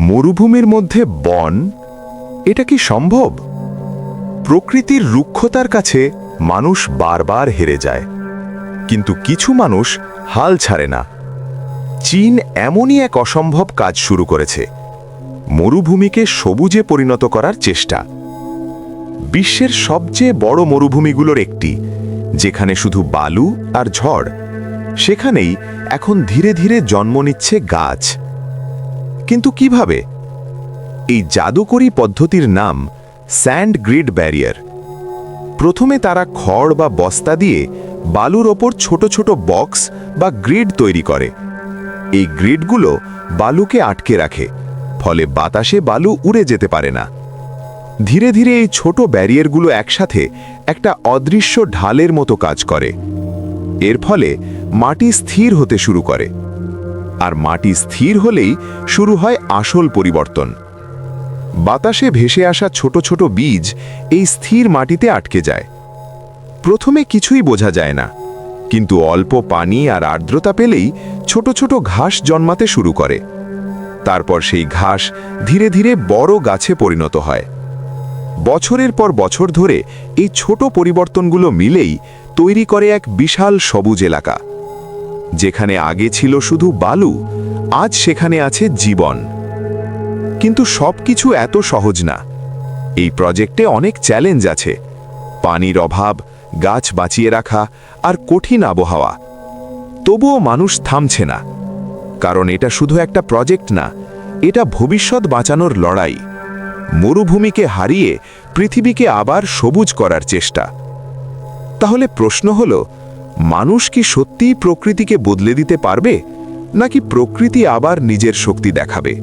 মরুভূমির মধ্যে বন, এটা কি সম্ভব? প্রকৃতির রুক্ষতার কাছে মানুষ বারবার হেরে যায়, কিন্তু কিছু মানুষ হাল ছাড়ে না। চীন এমনই এক অসম্ভব কাজ শুরু করেছে, মরুভূমিকে সবুজে পরিণত করার চেষ্টা। বিশ্বের সবচেয়ে বড় মরুভূমিগুলোর একটি, যেখানে শুধু বালু আর ঝড়, সেখানেই এখন ধীরে ধীরে জন্ম নিচ্ছে গাছ। কিন্তু কিভাবে? এই জাদুকরী পদ্ধতির নাম স্যান্ড গ্রিড ব্যারিয়ার। প্রথমে তারা খড় বা বস্তা দিয়ে বালুর ওপর ছোট ছোট বক্স বা গ্রিড তৈরি করে। এই গ্রিডগুলো বালুকে আটকে রাখে, ফলে বাতাসে বালু উড়ে যেতে পারে না। ধীরে ধীরে এই ছোট ব্যারিয়ারগুলো একসাথে একটা অদৃশ্য ঢালের মতো কাজ করে। এর ফলে মাটি স্থির হতে শুরু করে, আর মাটি স্থির হলেই শুরু হয় আসল পরিবর্তন। বাতাসে ভেসে আসা ছোট ছোট বীজ এই স্থির মাটিতে আটকে যায়। প্রথমে কিছুই বোঝা যায় না, কিন্তু অল্প পানি আর আর্দ্রতা পেলেই ছোট ছোট ঘাস জন্মাতে শুরু করে। তারপর সেই ঘাস ধীরে ধীরে বড় গাছে পরিণত হয়। বছরের পর বছর ধরে এই ছোট পরিবর্তনগুলো মিলেই তৈরি করে এক বিশাল সবুজ এলাকা। যেখানে আগে ছিল শুধু বালু, আজ সেখানে আছে জীবন। কিন্তু সবকিছু এত সহজ না। এই প্রজেক্টে অনেক চ্যালেঞ্জ আছে: পানির অভাব, গাছ বাঁচিয়ে রাখা আর কঠিন আবহাওয়া। তবুও মানুষ থামছে না, কারণ এটা শুধু একটা প্রজেক্ট না, এটা ভবিষ্যৎ বাঁচানোর লড়াই। মরুভূমিকে হারিয়ে পৃথিবীকে আবার সবুজ করার চেষ্টা। তাহলে প্রশ্ন হলো, মানুষ কি সত্যিই প্রকৃতিকে বদলে দিতে পারবে, নাকি প্রকৃতি আবার নিজের শক্তি দেখাবে?